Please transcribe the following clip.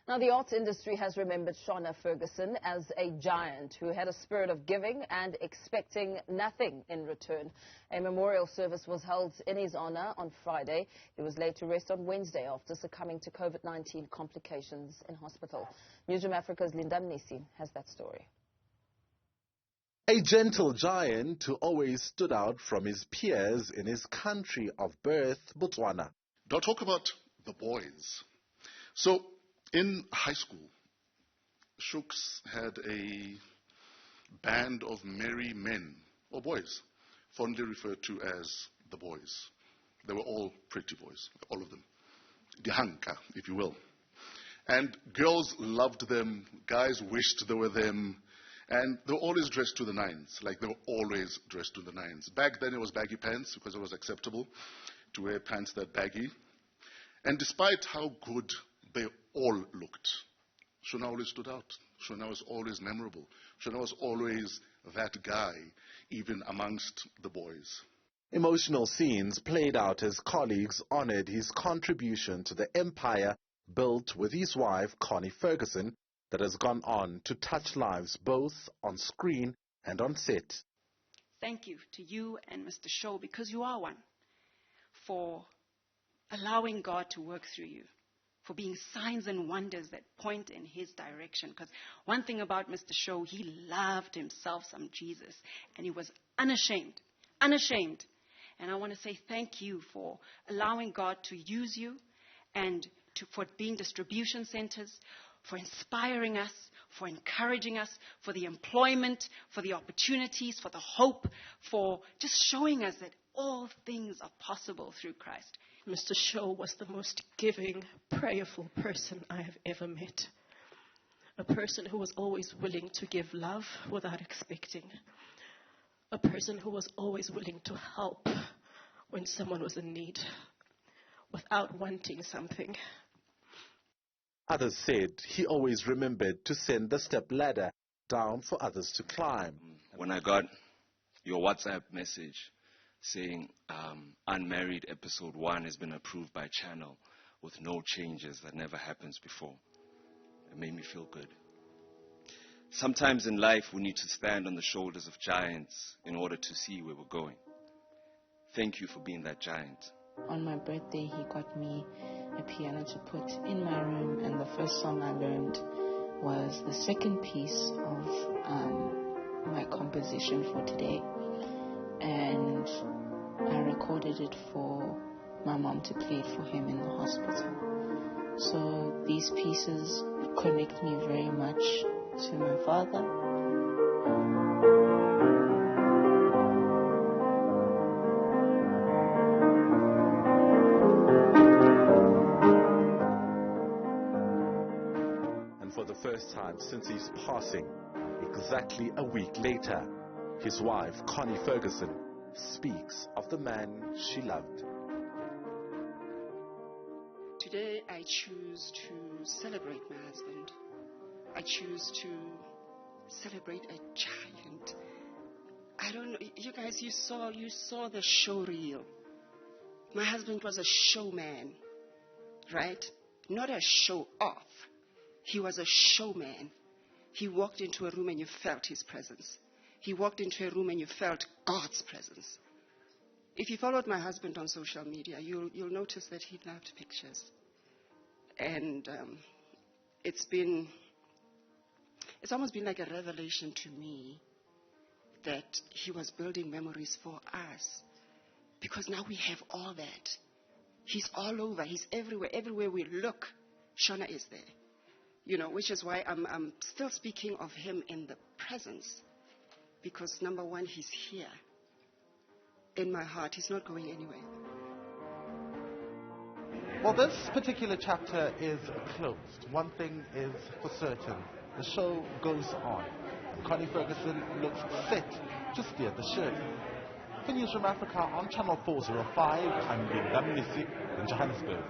Now, the arts industry has remembered Shona Ferguson as a giant who had a spirit of giving and expecting nothing in return. A memorial service was held in his honor on Friday. He was laid to rest on Wednesday after succumbing to COVID-19 complications in hospital. Newzroom Afrika's Mnisi has that story. A gentle giant who always stood out from his peers in his country of birth, Botswana. I'll talk about the boys. So, in high school, Shooks had a band of merry men, or boys, fondly referred to as the boys. They were all pretty boys, all of them. Dihanka, if you will. And girls loved them, guys wished they were them, and they were always dressed to the nines, like they were always dressed to the nines. Back then it was baggy pants, because it was acceptable to wear pants that baggy. And despite how good they all looked, Shona always stood out. Shona was always memorable. Shona was always that guy, even amongst the boys. Emotional scenes played out as colleagues honored his contribution to the empire built with his wife, Shona Ferguson, that has gone on to touch lives both on screen and on set. Thank you to you and Mr. Shaw, because you are one, for allowing God to work through you, for being signs and wonders that point in his direction. Because one thing about Mr. Shaw, he loved himself some Jesus, and he was unashamed. And I want to say thank you for allowing God to use you, and for being distribution centers, for inspiring us, for encouraging us, for the employment, for the opportunities, for the hope, for just showing us that all things are possible through Christ. Mr. Shaw was the most giving, prayerful person I have ever met. A person who was always willing to give love without expecting. A person who was always willing to help when someone was in need, without wanting something. Others said he always remembered to send the step ladder down for others to climb. When I got your WhatsApp message saying Unmarried episode 1 has been approved by channel with no changes, that never happens before, it made me feel good. Sometimes in life we need to stand on the shoulders of giants in order to see where we're going. Thank you for being that giant. On my birthday, he got me a piano to put in my room, and the first song I learned was the second piece of my composition for today. And I recorded it for my mom to play it for him in the hospital. So these pieces connect me very much to my father. And for the first time since his passing, exactly a week later, his wife, Shona Ferguson, speaks of the man she loved. Today I choose to celebrate my husband. I choose to celebrate a giant. I don't know, you guys, you saw the show reel. My husband was a showman, right? Not a show off. He was a showman. He walked into a room and you felt his presence. He walked into a room and you felt God's presence. If you followed my husband on social media, you'll notice that he loved pictures. And it's almost been like a revelation to me that he was building memories for us. Because now we have all that. He's all over. He's everywhere. Everywhere we look, Shona is there. You know, which is why I'm still speaking of him in the presence. Because number one, he's here. In my heart, he's not going anywhere. Well, this particular chapter is closed. One thing is for certain. The show goes on. Shona Ferguson looks set to steer the ship. For Newzroom Afrika on Channel 405, I'm Mnisi in Johannesburg.